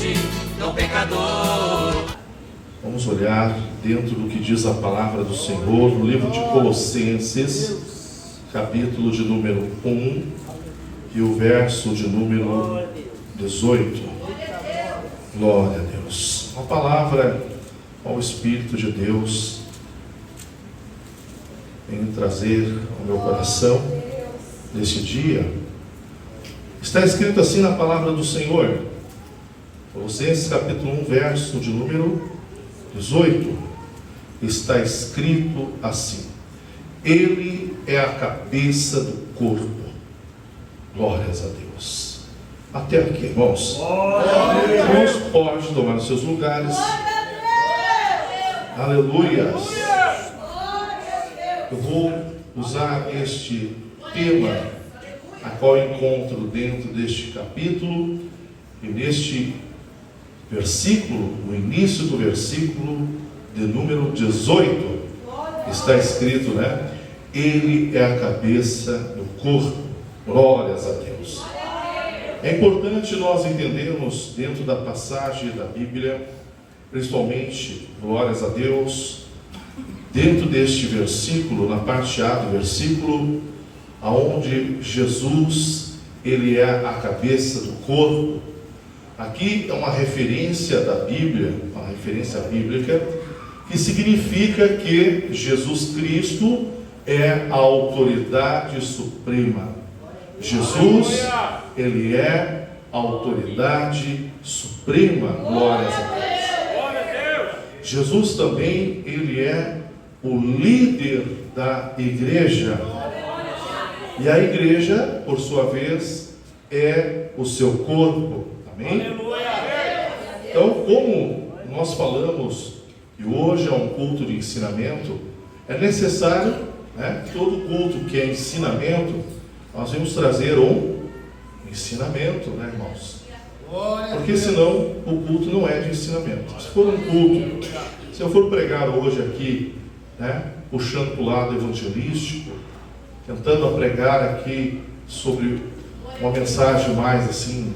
morte, tão pecador. Vamos olhar dentro do que diz a palavra do Senhor no livro de Colossenses, capítulo de número 1 e o verso de número 18. Glória a Deus. Uma palavra ao Espírito de Deus em trazer ao meu coração nesse dia. Está escrito assim na palavra do Senhor, Colossenses capítulo 1, verso de número 18. Está escrito assim: Ele é a cabeça do corpo. Glórias a Deus. Até aqui, irmãos. Irmãos, pode tomar os seus lugares. Aleluias. Eu vou usar este tema, a qual encontro dentro deste capítulo, e neste versículo, no início do versículo de número 18, está escrito, né? Ele é a cabeça do corpo. Glórias a Deus. É importante nós entendermos dentro da passagem da Bíblia, principalmente, glórias a Deus, dentro deste versículo, na parte A do versículo, aonde Jesus, ele é a cabeça do corpo. Aqui é uma referência da Bíblia, uma referência bíblica, que significa que Jesus Cristo é a autoridade suprema. Jesus, ele é a autoridade suprema. Glórias a Deus. Jesus também, ele é o líder da igreja. E a igreja, por sua vez, é o seu corpo. Amém? Então, como nós falamos que hoje é um culto de ensinamento, é necessário, né, que todo culto que é ensinamento, nós vamos trazer um ensinamento, né, irmãos? Porque senão o culto não é de ensinamento. Se for um culto, se eu for pregar hoje aqui, né, puxando para o lado evangelístico, tentando pregar aqui sobre uma mensagem mais assim,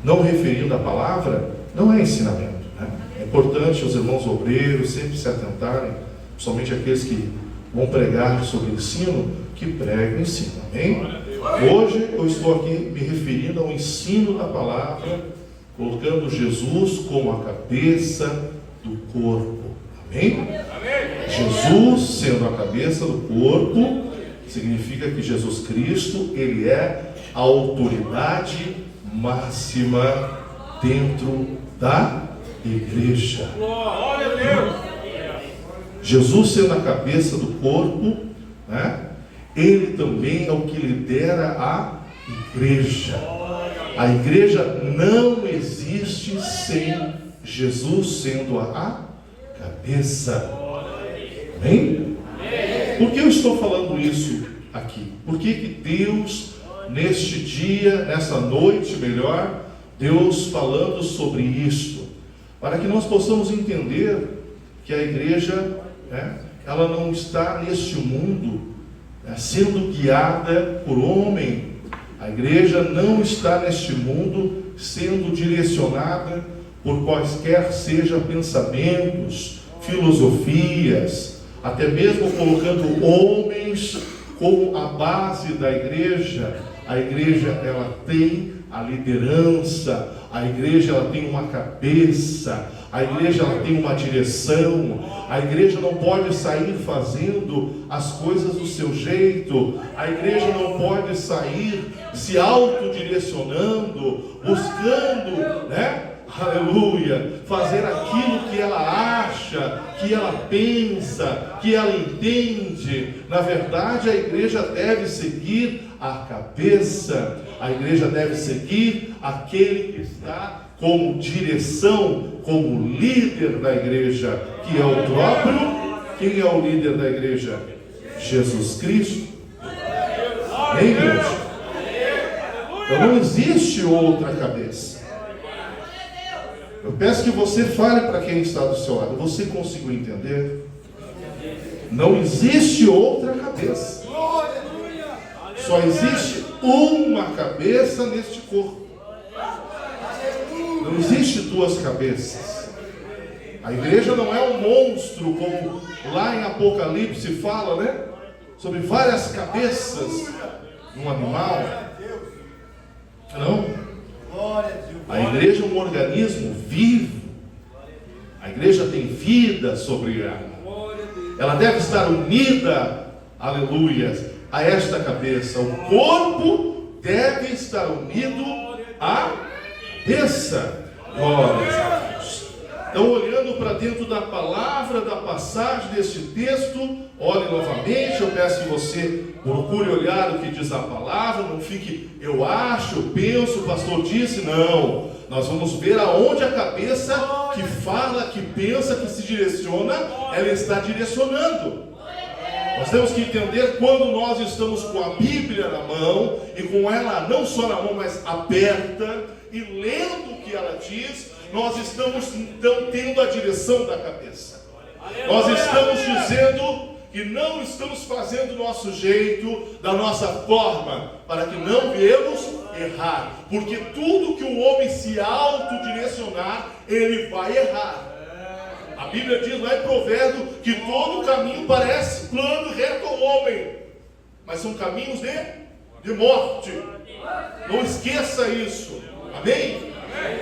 não referindo à palavra, não é ensinamento, né? É importante os irmãos obreiros sempre se atentarem, principalmente aqueles que vão pregar sobre ensino, que preguem o ensino, amém? Hoje eu estou aqui me referindo ao ensino da palavra, colocando Jesus como a cabeça do corpo, amém? Jesus sendo a cabeça do corpo, significa que Jesus Cristo, ele é a autoridade máxima dentro da igreja. Jesus sendo a cabeça do corpo, né? Ele também é o que lidera a igreja. A igreja não existe sem Jesus sendo a cabeça. Amém? Por que eu estou falando isso aqui? Por que Deus, neste dia, nessa noite melhor, Deus falando sobre isto? Para que nós possamos entender que a igreja, né, ela não está neste mundo, né, sendo guiada por homem. A igreja não está neste mundo sendo direcionada por quaisquer sejam pensamentos, filosofias, até mesmo colocando homens como a base da igreja. A igreja, ela tem a liderança, a igreja, ela tem uma cabeça, a igreja, ela tem uma direção. A igreja não pode sair fazendo as coisas do seu jeito, a igreja não pode sair se autodirecionando, buscando, né? Aleluia, fazer aquilo que ela acha, que ela pensa, que ela entende. Na verdade, a igreja deve seguir a cabeça, a igreja deve seguir aquele que está como direção, como líder da igreja, que é o próprio. Quem é o líder da igreja? Jesus Cristo. Amém, igreja? Então não existe outra cabeça. Eu peço que você fale para quem está do seu lado. Você conseguiu entender? Não existe outra cabeça. Só existe uma cabeça neste corpo. Não existe duas cabeças. A igreja não é um monstro, como lá em Apocalipse fala, né? Sobre várias cabeças num animal. Não. A igreja é um organismo vivo. A igreja tem vida sobre ela. Ela deve estar unida, aleluia, a esta cabeça. O corpo deve estar unido à cabeça. Glória a Deus. Então, olhando para dentro da palavra, da passagem deste texto, olhe novamente. Eu peço que você procure olhar o que diz a palavra. Não fique, eu acho, eu penso, o pastor disse. Não, nós vamos ver aonde a cabeça que fala, que pensa, que se direciona, ela está direcionando. Nós temos que entender, quando nós estamos com a Bíblia na mão, e com ela não só na mão, mas aberta, e lendo o que ela diz, nós estamos então tendo a direção da cabeça. Nós estamos dizendo que não estamos fazendo do nosso jeito, da nossa forma, para que não viemos errar. Porque tudo que o homem se autodirecionar, ele vai errar. A Bíblia diz lá em Provérbio que todo caminho parece plano e reto ao homem, mas são caminhos de morte. Não esqueça isso. Amém?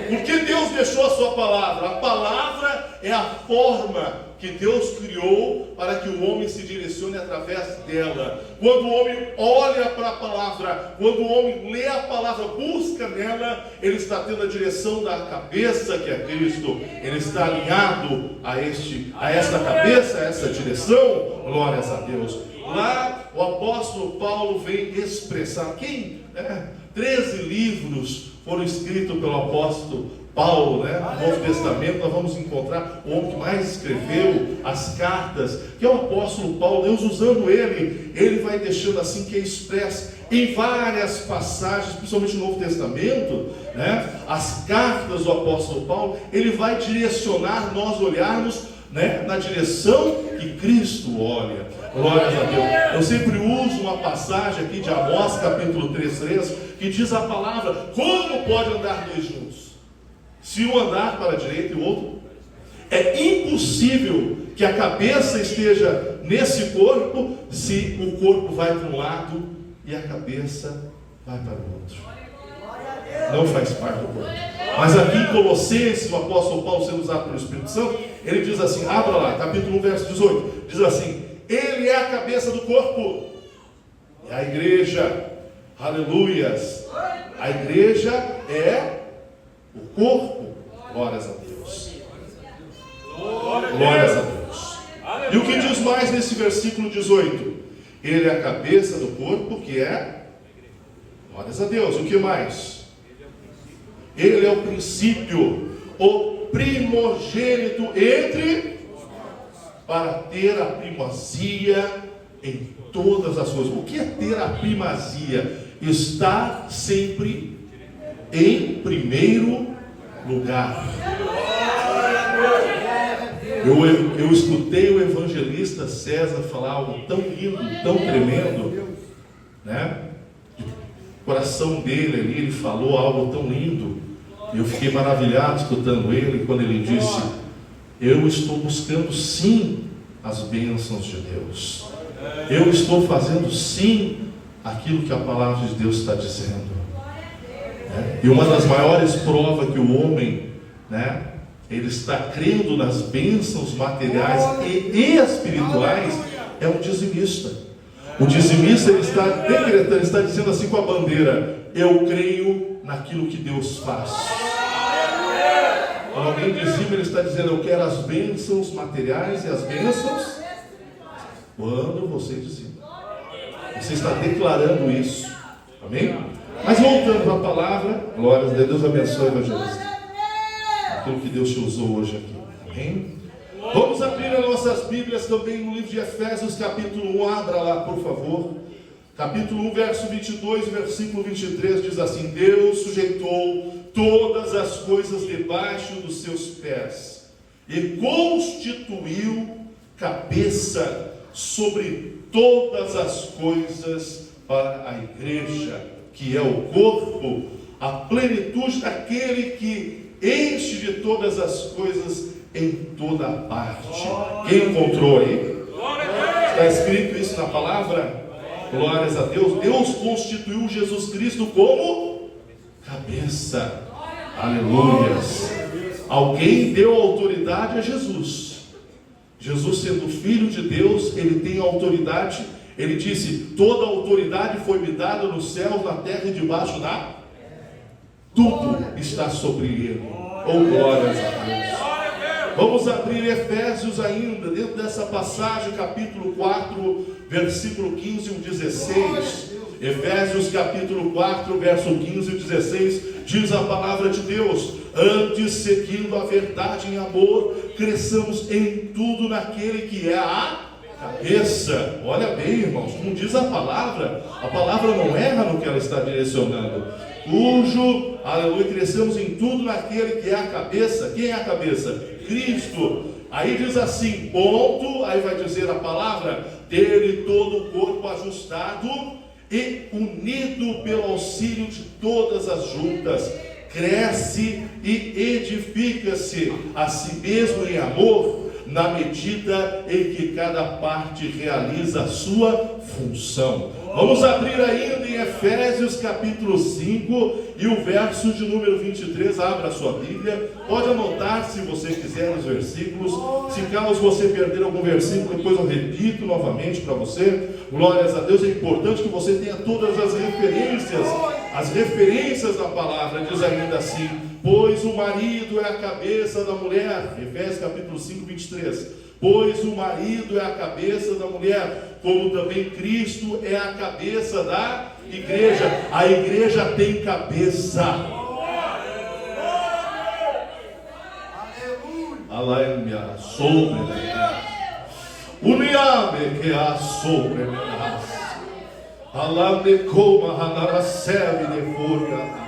Porque Deus deixou a sua palavra. A palavra é a forma que Deus criou para que o homem se direcione através dela. Quando o homem olha para a palavra, quando o homem lê a palavra, busca nela, ele está tendo a direção da cabeça, que é Cristo. Ele está alinhado a esta cabeça, a essa direção. Glórias a Deus. Lá o apóstolo Paulo vem expressar 13 livros foram escritos pelo apóstolo Paulo, né? No Novo Testamento nós vamos encontrar o homem que mais escreveu as cartas, que é o apóstolo Paulo. Deus usando ele vai deixando assim que é expresso em várias passagens, principalmente no Novo Testamento, né? As cartas do apóstolo Paulo, ele vai direcionar nós olharmos, né, na direção que Cristo olha. Glórias a Deus. Eu sempre uso uma passagem aqui de Amós, capítulo 3, que diz a palavra: como pode andar dois juntos? Se um andar para a direita e o outro, é impossível que a cabeça esteja nesse corpo, se o corpo vai para um lado e a cabeça vai para o outro. Não faz parte do corpo. Mas aqui em Colossenses, o apóstolo Paulo, sendo usado pelo Espírito Santo, ele diz assim, abra lá, capítulo 1, verso 18, diz assim: ele é a cabeça do corpo, e a igreja, aleluias, a igreja é o corpo. Glórias a Deus. Glórias a Deus. E o que diz mais nesse versículo 18? Ele é a cabeça do corpo, que é, glórias a Deus. O que mais? Ele é o princípio, o primogênito entre, para ter a primazia em todas as coisas. O que é ter a primazia? Estar sempre em primeiro lugar. Eu escutei o evangelista César falar algo tão lindo, tão tremendo, né? O coração dele ali, ele falou algo tão lindo. Eu fiquei maravilhado escutando ele, quando ele disse: eu estou buscando sim as bênçãos de Deus. Eu estou fazendo sim aquilo que a palavra de Deus está dizendo. E uma das maiores provas que o homem, né, ele está crendo nas bênçãos materiais e espirituais, é um dizimista. O dizimista, ele está decretando, ele está dizendo assim com a bandeira: eu creio naquilo que Deus faz. Quando alguém dizima, ele está dizendo: eu quero as bênçãos materiais e as bênçãos. Quando você dizima, você está declarando isso. Amém? Mas voltando para a palavra, glórias a Deus. Deus abençoe, evangelista, aquilo que Deus te usou hoje aqui. Amém? Vamos abrir as nossas Bíblias também no livro de Efésios, capítulo 1. Abra lá, por favor. Capítulo 1, verso 22 e versículo 23 diz assim: Deus sujeitou todas as coisas debaixo dos seus pés e constituiu cabeça sobre todas as coisas para a igreja, que é o corpo, a plenitude daquele que enche de todas as coisas em toda parte. Quem encontrou aí? Está escrito isso na palavra? Glórias a Deus. Deus constituiu Jesus Cristo como cabeça. Aleluias. Alguém deu autoridade a Jesus. Jesus, sendo filho de Deus, ele tem autoridade. Ele disse: toda autoridade foi me dada nos céus, na terra e debaixo da... Tudo está sobre ele. Oh, glórias a Deus. Vamos abrir Efésios ainda, dentro dessa passagem, capítulo 4, versículo 15 e 16. Efésios capítulo 4, verso 15 e 16, diz a palavra de Deus: antes, seguindo a verdade em amor, cresçamos em tudo naquele que é a cabeça. Olha bem, irmãos, como diz a palavra não erra no que ela está direcionando. Cujo, aleluia, crescemos em tudo naquele que é a cabeça. Quem é a cabeça? Cristo. Aí diz assim, ponto, aí vai dizer a palavra, dele todo o corpo ajustado e unido pelo auxílio de todas as juntas, cresce e edifica-se a si mesmo em amor, na medida em que cada parte realiza a sua função. Vamos abrir ainda em Efésios capítulo 5 e o verso de número 23. Abra a sua Bíblia, pode anotar se você quiser os versículos. Se caso você perder algum versículo, depois eu repito novamente para você. Glórias a Deus. É importante que você tenha todas as referências da palavra. Diz ainda assim: pois o marido é a cabeça da mulher. Efésios capítulo 5, 23. Pois o marido é a cabeça da mulher, como também Cristo é a cabeça da igreja. A igreja tem cabeça. Aleluia. Sobre Uniame que a sobre Alame coma hanarasebe de fúria.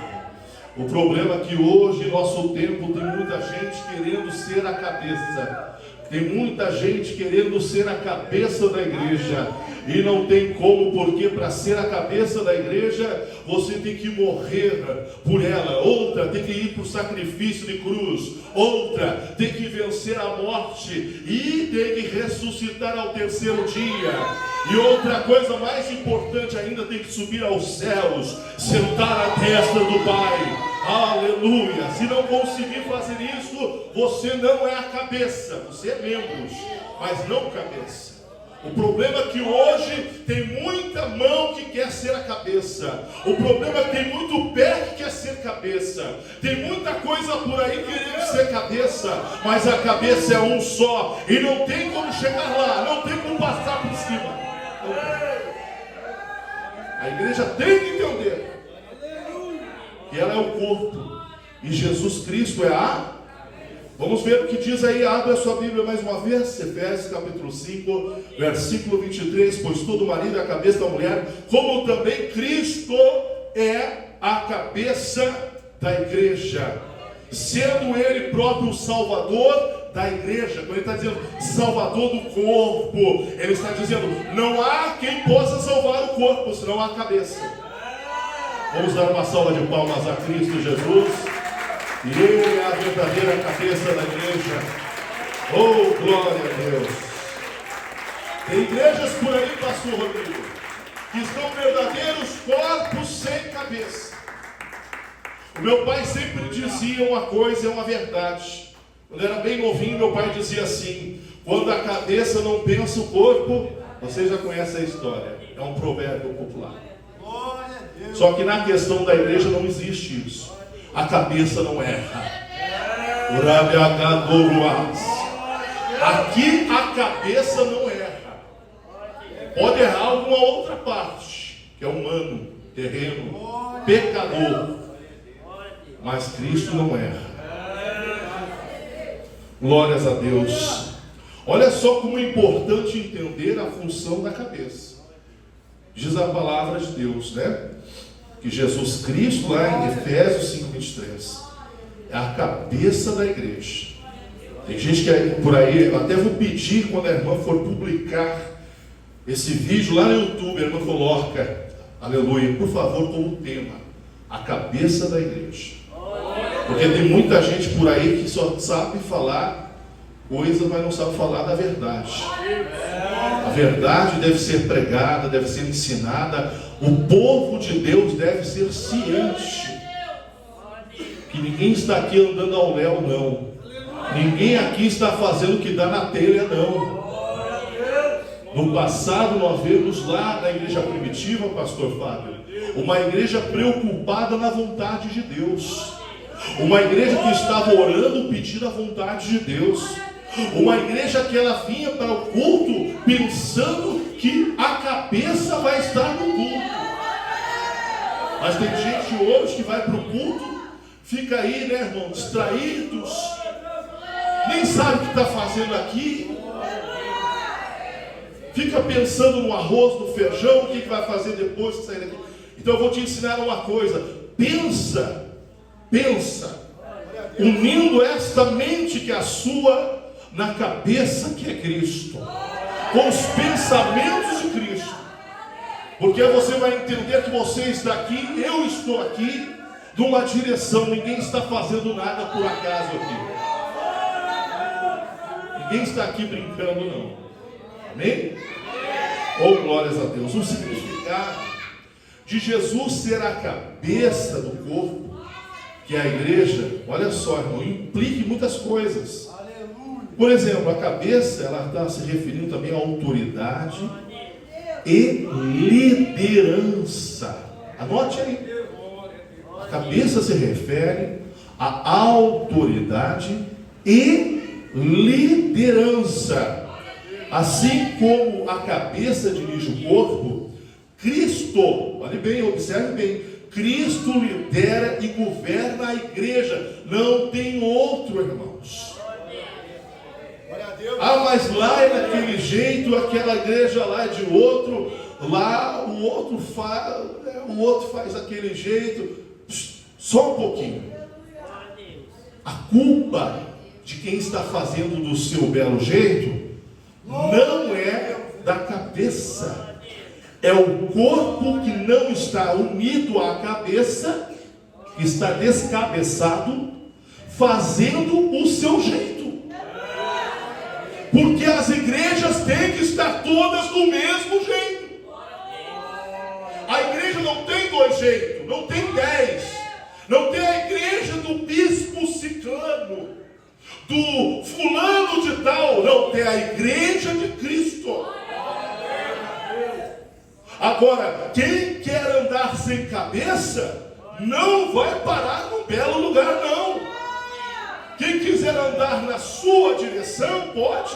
O problema é que hoje, em nosso tempo, tem muita gente querendo ser a cabeça. Tem muita gente querendo ser a cabeça da igreja. E não tem como, porque para ser a cabeça da igreja, você tem que morrer por ela. Outra tem que ir para o sacrifício de cruz. Outra tem que vencer a morte. E tem que ressuscitar ao terceiro dia. E outra coisa mais importante ainda, tem que subir aos céus, sentar à destra do Pai. Aleluia. Se não conseguir fazer isso, você não é a cabeça. Você é membros, mas não cabeça. O problema é que hoje tem muita mão que quer ser a cabeça. O problema é que tem muito pé que quer ser cabeça. Tem muita coisa por aí querendo ser cabeça, mas a cabeça é um só. E não tem como chegar lá, não tem como passar por cima. A igreja tem que entender que ela é o corpo e Jesus Cristo é a... Vamos ver o que diz aí. Abre a sua Bíblia mais uma vez, Efésios capítulo 5, versículo 23. Pois todo marido é a cabeça da mulher, como também Cristo é a cabeça da igreja, sendo ele próprio o Salvador da igreja. Quando ele está dizendo Salvador do corpo, ele está dizendo, não há quem possa salvar o corpo, senão a cabeça. Vamos dar uma salva de palmas a Cristo Jesus. E Ele é a verdadeira cabeça da igreja. Oh, glória a Deus. Tem igrejas por aí, pastor Rodrigo, que são verdadeiros corpos sem cabeça. O meu pai sempre dizia uma coisa, é uma verdade. Quando era bem novinho, meu pai dizia assim: quando a cabeça não pensa o corpo, você já conhece a história. É um provérbio popular. Só que na questão da igreja não existe isso. A cabeça não erra. Aqui a cabeça não erra. Pode errar alguma outra parte, que é humano, terreno, pecador. Mas Cristo não erra. Glórias a Deus. Olha só como é importante entender a função da cabeça. Diz a palavra de Deus, né? Que Jesus Cristo, lá em Efésios 5:23, é a cabeça da igreja. Tem gente que por aí, eu até vou pedir quando a irmã for publicar esse vídeo lá no YouTube, a irmã coloca, aleluia, por favor, como tema, a cabeça da igreja. Porque tem muita gente por aí que só sabe falar coisa, mas não sabe falar da verdade. A verdade deve ser pregada, deve ser ensinada. O povo de Deus deve ser ciente que ninguém está aqui andando ao léu, não. Ninguém aqui está fazendo o que dá na telha, não. No passado nós vemos lá na igreja primitiva, pastor Fábio, uma igreja preocupada na vontade de Deus. Uma igreja que estava orando, pedindo a vontade de Deus. Uma igreja que ela vinha para o culto pensando que a cabeça vai estar no culto. Mas tem gente hoje que vai para o culto, fica aí, né, irmão, distraídos, nem sabe o que está fazendo aqui, fica pensando no arroz, no feijão, o que vai fazer depois que sair daqui. Então eu vou te ensinar uma coisa: pensa, unindo esta mente que é a sua na cabeça que é Cristo, com os pensamentos de Cristo, porque você vai entender que você está aqui, eu estou aqui, numa direção. Ninguém está fazendo nada por acaso aqui, ninguém está aqui brincando, não. Amém? Oh, glórias a Deus. O significado de Jesus ser a cabeça do corpo, que é a igreja, olha só, irmão, implica em muitas coisas. Por exemplo, a cabeça, ela está se referindo também à autoridade e liderança. Anote aí. A cabeça se refere à autoridade e liderança. Assim como a cabeça dirige o corpo, Cristo, olhe bem, observe bem, Cristo lidera e governa a igreja. Não tem outro, irmãos. Ah, mas lá é daquele jeito, aquela igreja lá é de outro, lá o outro faz daquele jeito. Só um pouquinho. A culpa de quem está fazendo do seu belo jeito não é da cabeça. É o corpo que não está unido à cabeça, que está descabeçado, fazendo o seu jeito. Porque as igrejas têm que estar todas do mesmo jeito. A igreja não tem dois jeitos, não tem 10. Não tem a igreja do bispo ciclano, do fulano de tal. Não, tem a igreja de Cristo. Agora, quem quer andar sem cabeça, não vai parar num belo lugar, não. Quem quiser andar na sua direção, pode.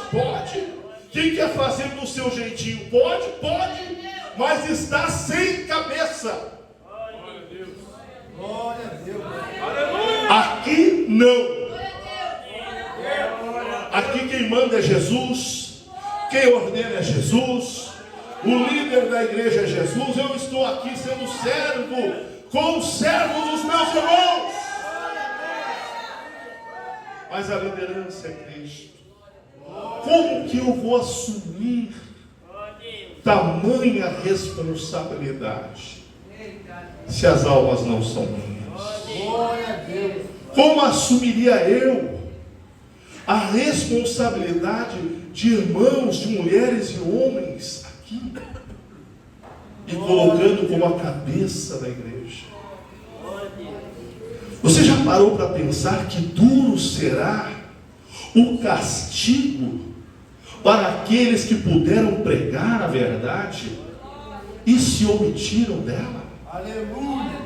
Quem quer fazer do seu jeitinho, pode. Mas está sem cabeça. Glória a Deus. Aqui não. Aqui quem manda é Jesus, quem ordena é Jesus, o líder da igreja é Jesus. Eu estou aqui sendo servo, conservo dos meus irmãos. Mas a liderança é Cristo. Como que eu vou assumir tamanha responsabilidade se as almas não são minhas? Glória a Deus. Como assumiria eu a responsabilidade de irmãos, de mulheres e homens aqui, e colocando como a cabeça da igreja? Você já parou para pensar que duro será o castigo para aqueles que puderam pregar a verdade e se omitiram dela? Aleluia.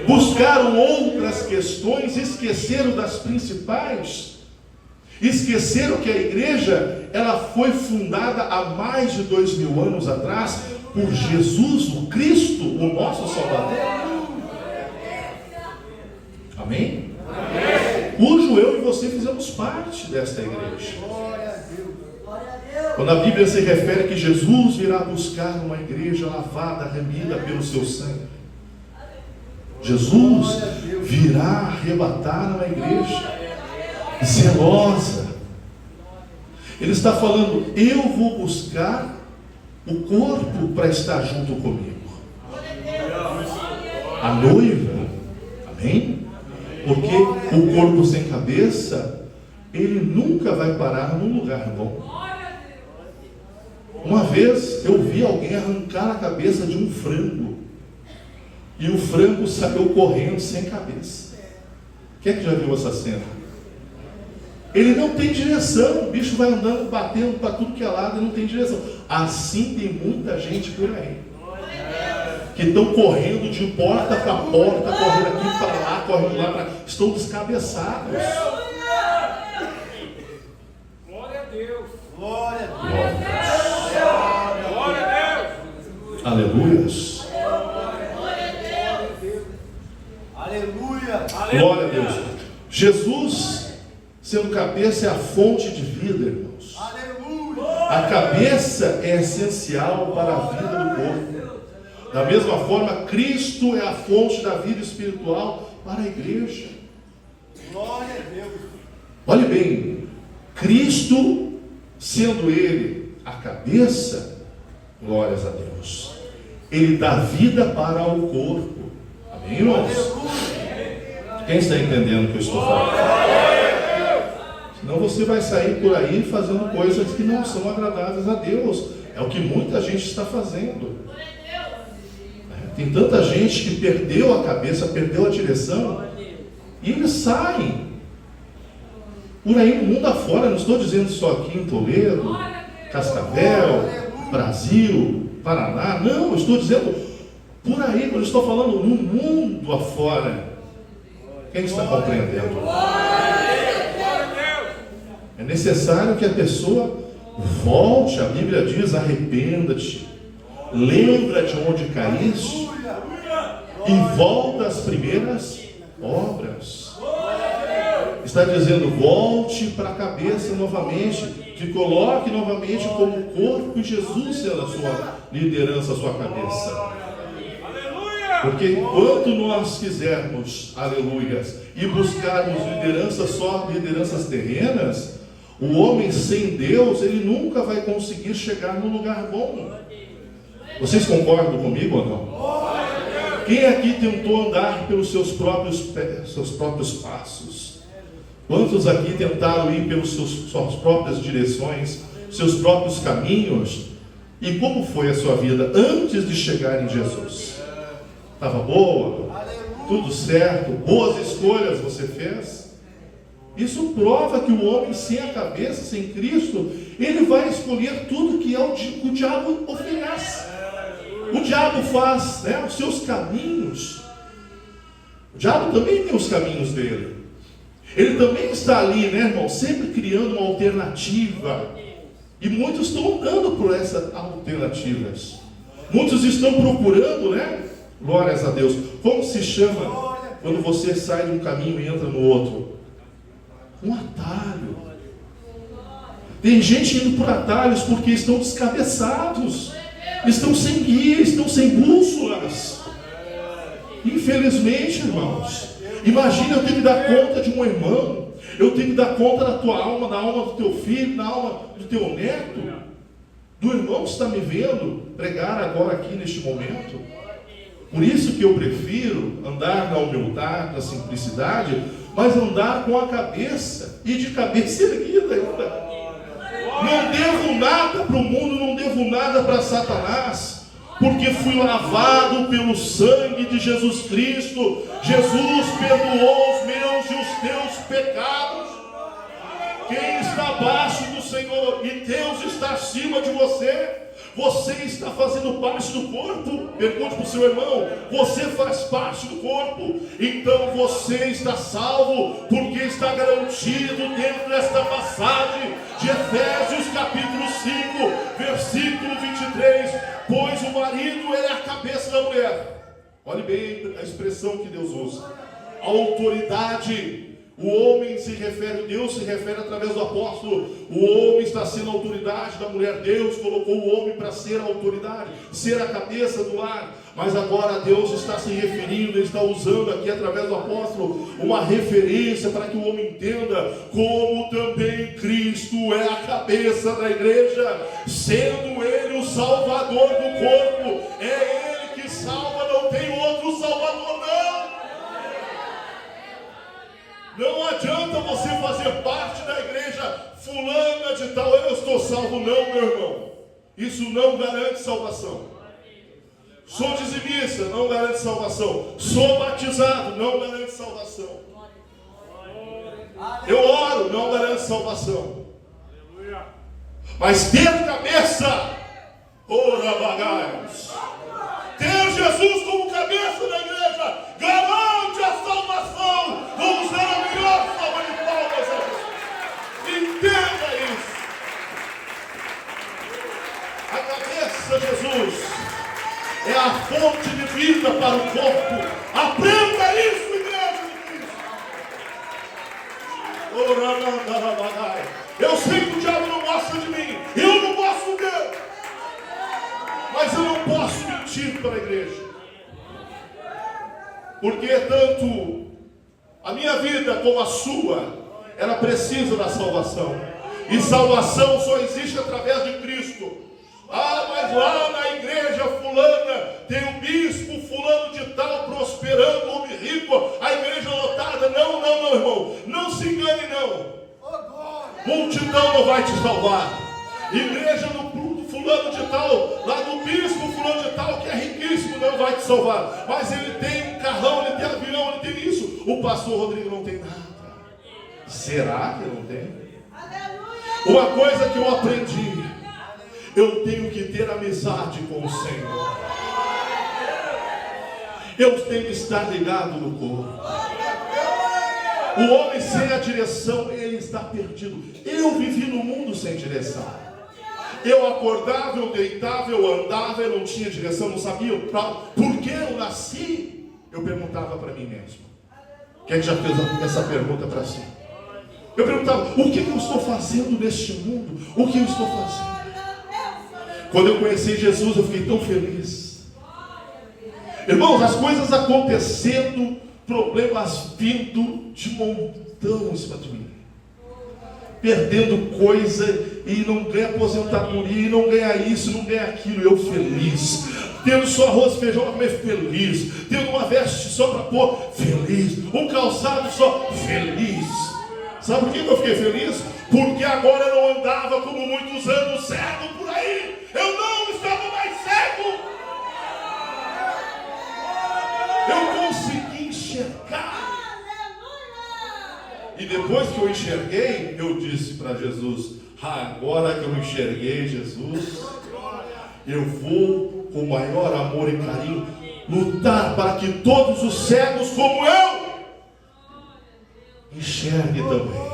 Buscaram outras questões, esqueceram das principais, esqueceram que a igreja ela foi fundada há mais de 2000 anos atrás por Jesus, o Cristo, o nosso Salvador. Amém? Cujo eu e você fizemos parte desta igreja. Quando a Bíblia se refere que Jesus virá buscar uma igreja lavada, remida pelo seu sangue, Jesus virá arrebatar uma igreja zelosa. Ele está falando: eu vou buscar o corpo para estar junto comigo. A noiva, amém? Porque o corpo sem cabeça, ele nunca vai parar num lugar bom. Uma vez eu vi alguém arrancar a cabeça de um frango, e o frango saiu correndo sem cabeça. Quem é que já viu essa cena? Ele não tem direção, o bicho vai andando, batendo para tudo que é lado e não tem direção. Assim tem muita gente por aí, que estão correndo de porta para porta, correndo aqui para lá, correndo lá para... Estão descabeçados. Glória a Deus. Glória a Glória a Deus. Glória a Deus. Aleluias. Aleluia. Glória a Deus. Jesus, sendo cabeça, é a fonte de vida, irmãos. Aleluia. A cabeça é essencial para a vida do corpo. Da mesma forma, Cristo é a fonte da vida espiritual para a igreja. Glória a Deus. Olhe bem, Cristo, sendo Ele a cabeça, glórias a Deus, Ele dá vida para o corpo. Amém, irmãos? Quem está entendendo o que eu estou falando? Senão você vai sair por aí fazendo coisas que não são agradáveis a Deus. É o que muita gente está fazendo. Tem tanta gente que perdeu a cabeça, perdeu a direção, e eles saem por aí no mundo afora. Não estou dizendo só aqui em Toledo, Cascavel, Brasil, Paraná. Não, eu estou dizendo por aí, eu estou falando no mundo afora. Quem está compreendendo? É necessário que a pessoa volte. A Bíblia diz: arrependa-te, lembra de onde caíste e volta às primeiras obras. Está dizendo: volte para a cabeça novamente, te coloque novamente como corpo e Jesus sendo a sua liderança, a sua cabeça. Porque enquanto nós quisermos, aleluias, e buscarmos lideranças, só lideranças terrenas, o homem sem Deus, ele nunca vai conseguir chegar no lugar bom. Vocês concordam comigo ou não? Quem aqui tentou andar pelos seus próprios pés, seus próprios passos? Quantos aqui tentaram ir pelas suas próprias direções, seus próprios caminhos? E como foi a sua vida antes de chegar em Jesus? Estava boa? Tudo certo? Boas escolhas você fez? Isso prova que o homem sem a cabeça, sem Cristo, ele vai escolher tudo que o diabo oferece. O diabo faz, né, os seus caminhos. O diabo também tem os caminhos dele. Ele também está ali, né, irmão, sempre criando uma alternativa. E muitos estão andando por essas alternativas. Muitos estão procurando, né? Glórias a Deus. Como se chama quando você sai de um caminho e entra no outro? Um atalho. Tem gente indo por atalhos porque estão descabeçados, estão sem guia, estão sem bússolas. Infelizmente, irmãos, imagina eu tenho que dar conta de um irmão, eu tenho que dar conta da tua alma, da alma do teu filho, da alma do teu neto, do irmão que está me vendo pregar agora aqui neste momento. Por isso que eu prefiro andar na humildade, na simplicidade, mas andar com a cabeça, e de cabeça erguida ainda. Não devo nada para o mundo, não devo nada para Satanás, porque fui lavado pelo sangue de Jesus Cristo. Jesus perdoou os meus e os teus pecados. Quem está abaixo do Senhor e Deus está acima de você, você está fazendo parte do corpo. Pergunte para o seu irmão: você faz parte do corpo? Então você está salvo, porque está garantido dentro desta passagem de Efésios capítulo 5, versículo 23. Pois o marido, ele é a cabeça da mulher. Olhe bem a expressão que Deus usa: autoridade. O homem se refere, Deus se refere através do apóstolo. O homem está sendo a autoridade da mulher. Deus colocou o homem para ser a autoridade, ser a cabeça do lar. Mas agora Deus está se referindo, Ele está usando aqui através do apóstolo uma referência para que o homem entenda como também Cristo é a cabeça da igreja, sendo Ele o salvador do corpo. É Ele que salva, não tem outro salvador não. adianta você fazer parte da igreja fulana de tal, eu estou salvo. Não, meu irmão. Isso não garante salvação. Sou dizimista, não garante salvação. Sou batizado, não garante salvação. Eu oro, não garante salvação. Mas ter cabeça, ora bagaios. Ter Jesus como cabeça da igreja garante a salvação. Vamos dar a melhor salva de palmas a Jesus. Entenda isso. A cabeça, Jesus, é a fonte de vida para o corpo. Aprenda isso, igreja de Cristo. Eu sei que o diabo não gosta de mim. Eu não gosto dele. Mas eu não posso mentir para a igreja. Porque tanto a minha vida como a sua, ela precisa da salvação. E salvação só existe através de Cristo. Ah, mas lá na igreja fulana tem um bispo fulano de tal prosperando, homem rico, a igreja lotada. Não, irmão. Não se engane, não. Multidão não vai te salvar. Igreja do fulano de tal, lá do bispo fulano de tal, que é riquíssimo, não vai te salvar. Mas ele tem um carrão, ele tem avião, ele tem isso. O pastor Rodrigo não tem nada. Será que não tem? Uma coisa que eu aprendi: eu tenho que ter amizade com o Senhor. Eu tenho que estar ligado no corpo. O homem sem a direção, ele está perdido. Eu vivi no mundo sem direção. Eu acordava, eu deitava, eu andava, eu não tinha direção, não sabia por que eu nasci. Eu perguntava para mim mesmo. Quem já fez essa pergunta para si? Eu perguntava: o que eu estou fazendo neste mundo? O que eu estou fazendo? Quando eu conheci Jesus, eu fiquei tão feliz. Irmãos, as coisas acontecendo, problemas vindo de montão em cima de mim. Perdendo coisa, e não ganha aposentadoria, e não ganha isso, não ganha aquilo. Eu feliz. Tendo só arroz e feijão para comer, feliz. Tendo uma veste só para pôr, feliz. Um calçado só, feliz. Sabe por que eu fiquei feliz? Porque agora eu não andava como muitos anos cego por aí. Eu não estava mais cego. Eu consegui enxergar. E depois que eu enxerguei, eu disse para Jesus: agora que eu enxerguei, Jesus, eu vou com maior amor e carinho lutar para que todos os cegos como eu enxerguem também.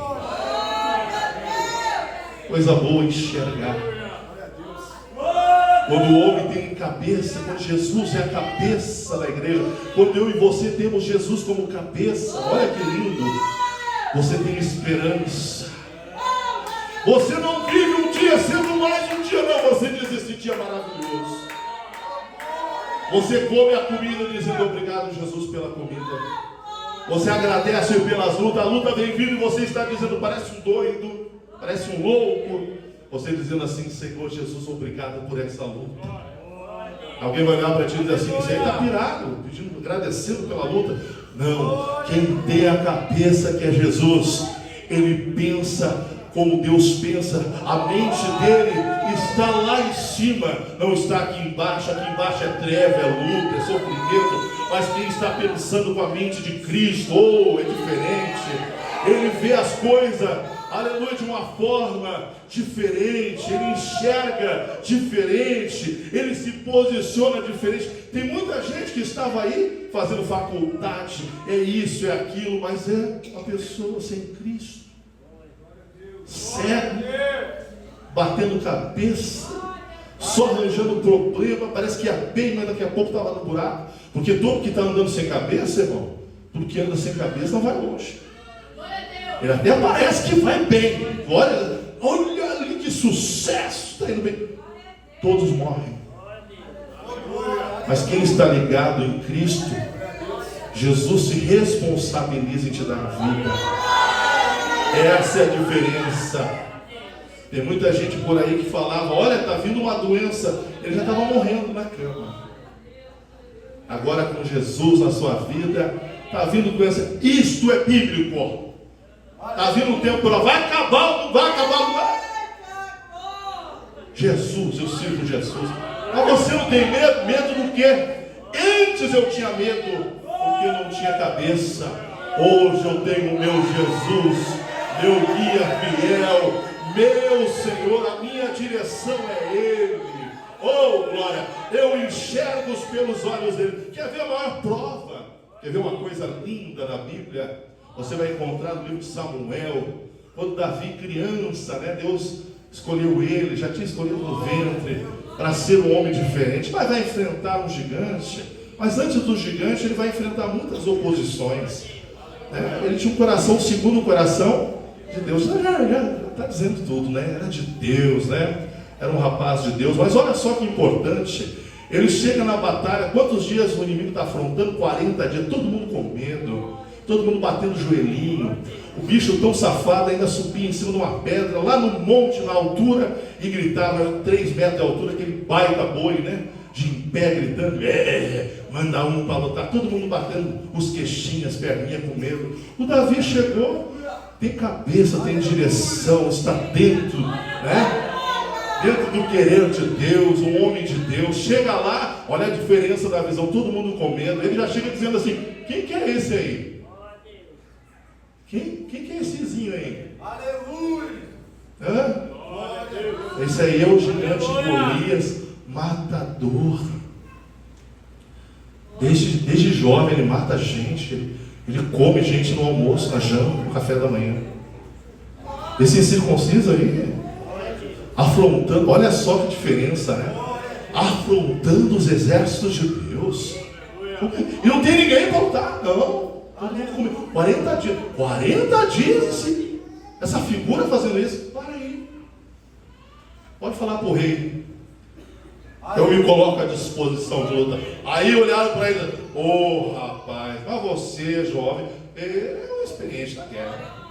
Coisa boa enxergar. Quando o homem tem cabeça, quando Jesus é a cabeça da igreja, quando eu e você temos Jesus como cabeça, olha que lindo. Você tem esperança. Você não vive um dia sendo mais um dia, não. Você diz: esse dia é maravilhoso. Você come a comida dizendo: obrigado, Jesus, pela comida. Você agradece pelas lutas. A luta vem vindo e você está dizendo: parece um doido, parece um louco. Você dizendo assim: Senhor Jesus, obrigado por essa luta. Alguém vai olhar para ti e dizer assim: você aí está pirado, pedindo, agradecendo pela luta. Não, quem tem a cabeça que é Jesus, ele pensa como Deus pensa. A mente dele está lá em cima, não está aqui embaixo. Aqui embaixo é treva, é luta, é sofrimento. Mas quem está pensando com a mente de Cristo, é diferente. Ele vê as coisas, aleluia, de uma forma diferente. Ele enxerga diferente. Ele se posiciona diferente. Tem muita gente que estava aí fazendo faculdade, é isso, é aquilo, mas é uma pessoa sem Cristo, cego, batendo cabeça, só arranjando problema. Parece que ia bem, mas daqui a pouco estava no buraco. Porque todo que está andando sem cabeça, irmão, tudo que anda sem cabeça não vai longe. Ele até parece que vai bem. Olha ali que sucesso, está indo bem. Todos morrem. Mas quem está ligado em Cristo, Jesus se responsabiliza em te dar vida. Essa é a diferença. Tem muita gente por aí que falava: olha, está vindo uma doença. Ele já estava morrendo na cama. Agora com Jesus na sua vida, está vindo doença. Isto é bíblico. Está vindo um tempo, vai acabar ou não vai acabar? Não vai. Jesus, eu sirvo Jesus. Mas você não tem medo? Medo do quê? Antes eu tinha medo, porque eu não tinha cabeça. Hoje eu tenho o meu Jesus, meu guia fiel, meu Senhor, a minha direção é Ele. Oh, glória! Eu enxergo pelos olhos dele. Quer ver a maior prova? Quer ver uma coisa linda na Bíblia? Você vai encontrar no livro de Samuel, quando Davi criança, né? Deus escolheu ele, já tinha escolhido no ventre, para ser um homem diferente, mas vai enfrentar um gigante. Mas antes do gigante, ele vai enfrentar muitas oposições. Ele tinha um coração segundo o coração de Deus. Já está dizendo tudo, né? Era de Deus, né? Era um rapaz de Deus. Mas olha só que importante. Ele chega na batalha. Quantos dias o inimigo está afrontando? 40 dias. Todo mundo com medo. Todo mundo batendo o joelhinho. O bicho tão safado ainda subia em cima de uma pedra, lá no monte, na altura, e gritava, 3 metros de altura, aquele baita boi, né? De em pé, gritando, manda um para lutar. Todo mundo batendo os queixinhos, as perninhas com medo. O Davi chegou, tem cabeça, tem direção, está dentro, né? Dentro do querer de Deus, um homem de Deus. Chega lá, olha a diferença da visão, todo mundo com medo. Ele já chega dizendo assim, quem que é esse aí? Quem que é essezinho aí? Aleluia! Esse aí é o gigante Golias, matador. Desde jovem ele mata gente. Ele come gente no almoço, na janta, no café da manhã. Esse incircunciso aí, afrontando, olha só que diferença, né? Afrontando os exércitos de Deus. E não tem ninguém para lutar, não. 40 dias. 40 dias essa figura fazendo isso. Para aí. Pode falar para o rei. Eu me coloco à disposição de luta. Aí olharam para ele. Rapaz, mas você, jovem, é um experiente da guerra.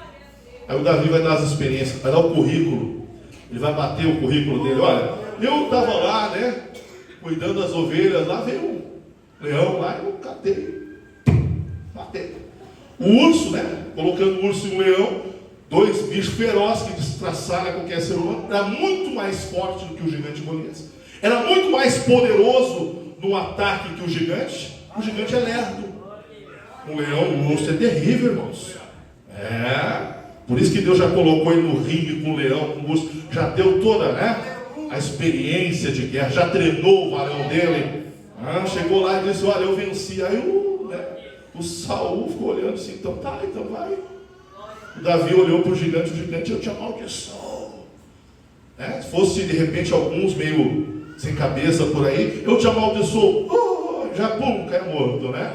Aí o Davi vai dar as experiências, vai dar o currículo. Ele vai bater o currículo dele. Olha, eu estava lá, né? Cuidando das ovelhas. Lá veio um leão lá e eu catei. Matei. O urso, né? Colocando o urso e um leão, 2 bichos ferozes que destraçaram qualquer ser humano. Era muito mais forte do que o gigante Golias. Era muito mais poderoso no ataque que o gigante. O gigante é lerdo. O leão, o urso é terrível, irmãos. Por isso que Deus já colocou ele no ringue com o leão, com o urso. Já deu toda, né? A experiência de guerra. Já treinou o varão dele. Chegou lá e disse, olha, eu venci. Aí o Saul ficou olhando assim, então vai. O Davi olhou para o gigante, eu te amaldiçoo. Se fosse de repente alguns meio sem cabeça por aí, eu te amaldiçoo. Já caiu morto, né?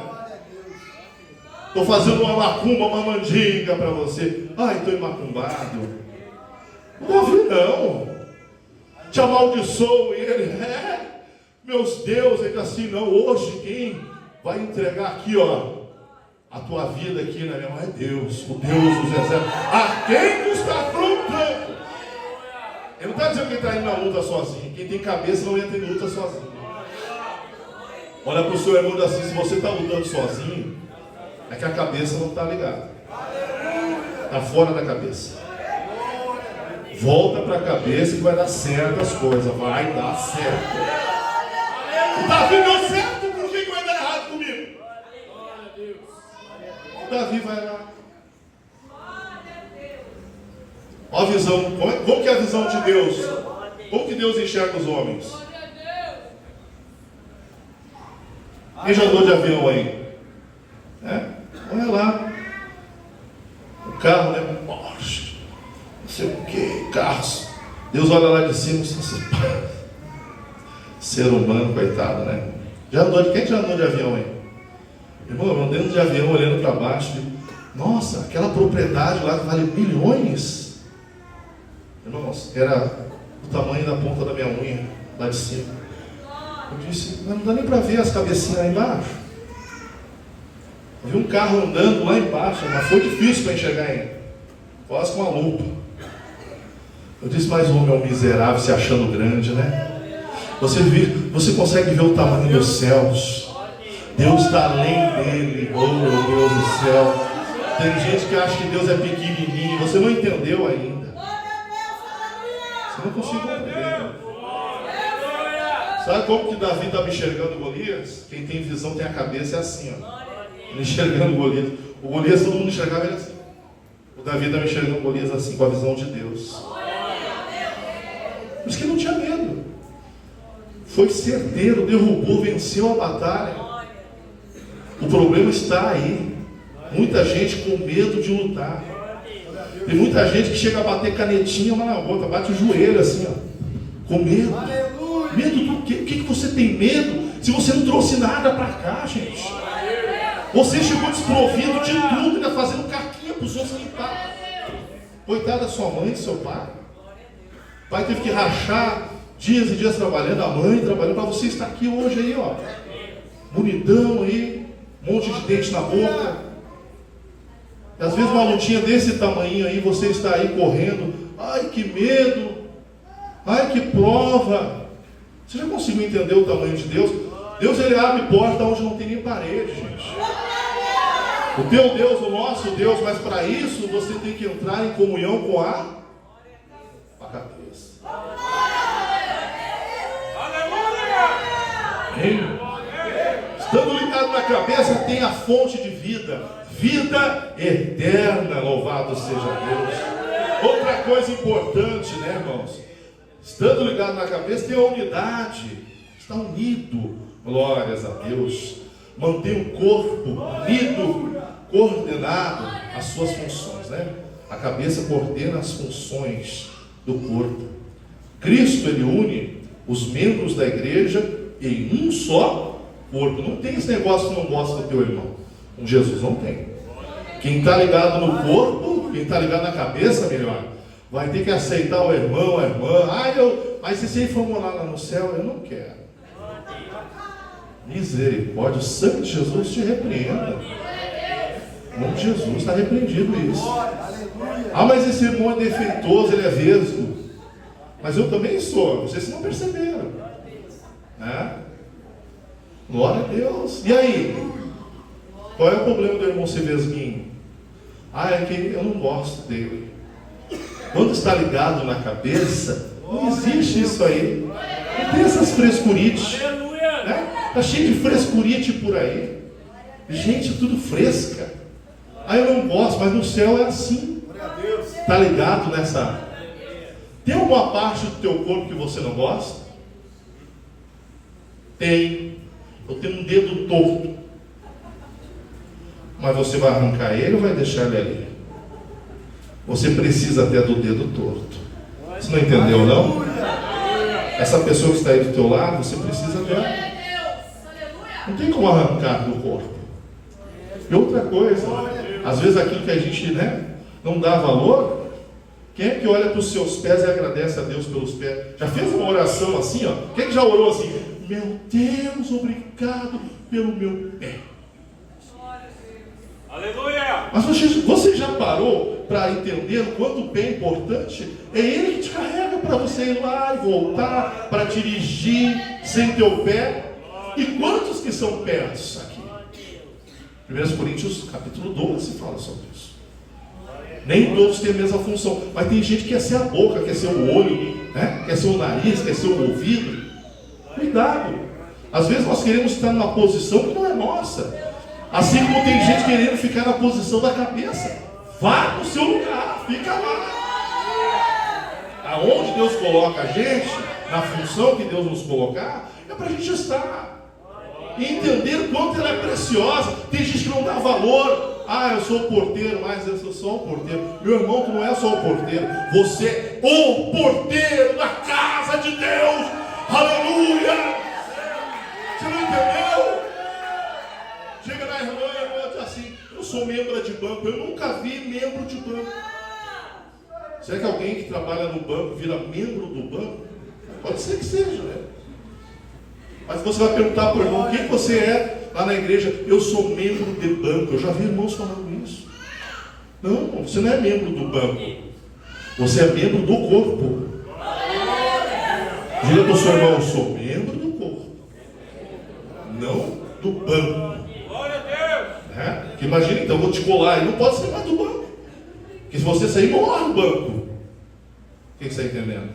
Estou fazendo uma macumba, uma mandinga para você. Estou macumbado. O Davi não. Te amaldiçoo. E ele, meus deuses, ele assim, não. Hoje quem vai entregar aqui, a tua vida aqui na minha mão é Deus, o Deus dos exércitos. A quem tu está afrontando? Ele não está dizendo que ele está indo na luta sozinho. Quem tem cabeça não entra em luta sozinho. Olha para o seu irmão assim, se você está lutando sozinho, é que a cabeça não está ligada. Está fora da cabeça. Volta para a cabeça que vai dar certo as coisas. Vai dar certo. O Davi deu certo, por que vai dar errado comigo? O Davi vai lá. Olha a visão. Como que é a visão de Deus? Como que Deus enxerga os homens? Quem já andou de avião aí? Olha lá. O carro, né? Porsche. Não sei o que. Carros. Deus olha lá de cima. Ser humano, coitado, né? Quem já andou de avião aí? Irmão, andando de avião, olhando para baixo. Nossa, aquela propriedade lá que vale bilhões. Irmãos, era o tamanho da ponta da minha unha, lá de cima. Eu disse, mas não dá nem para ver as cabecinhas lá embaixo. Eu vi um carro andando lá embaixo, mas foi difícil para enxergar ainda. Quase com uma lupa. Eu disse, mas o homem é um miserável se achando grande, né? Você consegue ver o tamanho dos céus. Deus está além dele. Oh, meu Deus do céu. Tem gente que acha que Deus é pequenininho. Você não entendeu ainda. Você não conseguiu compreender. Sabe como que Davi estava enxergando Golias? Quem tem visão tem a cabeça, é assim, ó. Ele enxergando Golias. O Golias todo mundo enxergava ele assim. O Davi estava enxergando Golias assim, com a visão de Deus. Por isso que ele não tinha medo. Foi certeiro, derrubou, venceu a batalha. O problema está aí. Muita gente com medo de lutar. Tem muita gente que chega a bater canetinha uma na outra, bate o joelho assim, ó, com medo. Medo do quê? O que você tem medo se você não trouxe nada para cá, gente? Você chegou desprovido de tudo, ainda fazendo caquinha para os outros limpar. Coitada da sua mãe, do seu pai. O pai teve que rachar dias e dias trabalhando, a mãe trabalhando, para você estar aqui hoje aí, ó. Bonitão aí, um monte de dente na boca. E às vezes uma lutinha desse tamanho aí, você está aí correndo. Ai, que medo. Ai, que prova. Você já conseguiu entender o tamanho de Deus? Deus, ele abre porta onde não tem nem parede, gente. O teu Deus, o nosso Deus, mas para isso você tem que entrar em comunhão com a cabeça. Amém? Estando ligado na cabeça, tem a fonte de vida. Vida eterna, louvado seja Deus. Outra coisa importante, né, irmãos? Estando ligado na cabeça, tem a unidade. Está unido, glórias a Deus. Mantém o corpo unido, coordenado as suas funções, né? A cabeça coordena as funções do corpo. Cristo, ele une os membros da igreja em um só corpo. Não tem esse negócio que não gosta do teu irmão. Com Jesus não tem. Quem está ligado no corpo, quem está ligado na cabeça, melhor, vai ter que aceitar o irmão, a irmã. Mas se você for morar lá no céu, eu não quero. Misericórdia, o sangue de Jesus te repreenda. O nome de Jesus está repreendido isso. Mas esse irmão é defeituoso, ele é vesgo. Mas eu também sou, vocês não perceberam, né? Glória a Deus. E aí? Qual é o problema do irmão ser vesguinho? É que eu não gosto dele. Quando está ligado na cabeça, não existe isso aí. Não tem essas frescurites, né? Está cheio de frescurite por aí. Gente, tudo fresca. Eu não gosto, mas no céu é assim. Está ligado nessa? Tem alguma parte do teu corpo que você não gosta? Tem. Eu tenho um dedo torto. Mas você vai arrancar ele ou vai deixar ele ali? Você precisa até do dedo torto. Você não entendeu, não? Essa pessoa que está aí do teu lado, você precisa dela. Não tem como arrancar do corpo. E outra coisa, às vezes aquilo que a gente, né, não dá valor. Quem é que olha para os seus pés e agradece a Deus pelos pés? Já fez uma oração assim, ó? Quem é que já orou assim? Meu Deus, obrigado pelo meu pé. Aleluia! Mas você já parou para entender o quanto o pé é importante? É ele que te carrega para você ir lá e voltar, para dirigir sem teu pé. E quantos que são pés aqui? 1 Coríntios capítulo 12 fala sobre isso. Nem todos têm a mesma função, mas tem gente que quer ser a boca, quer ser o olho, né? Quer ser o nariz, quer ser o ouvido. Cuidado! Às vezes nós queremos estar numa posição que não é nossa. Assim como tem gente querendo ficar na posição da cabeça. Vá no seu lugar, fica lá. Aonde Deus coloca a gente, na função que Deus nos colocar, é para a gente estar. E entender o quanto ela é preciosa. Tem gente que não dá valor. Eu sou o porteiro, mas eu sou só o porteiro. Meu irmão, tu não é só o porteiro. Você é o porteiro da casa de Deus. Aleluia! Você não entendeu? Chega na irmã e a irmã diz assim: eu sou membro de banco. Eu nunca vi membro de banco. Será que alguém que trabalha no banco vira membro do banco? Pode ser que seja, né? Mas você vai perguntar para o irmão: quem você é lá na igreja? Eu sou membro de banco. Eu já vi irmãos falando isso. Não, você não é membro do banco. Você é membro do corpo. Diga para o seu irmão: eu sou membro do corpo, não do banco. Que Imagina, então, eu vou te colar e não pode sair mais do banco. Porque se você sair, morre o banco. O que você está entendendo?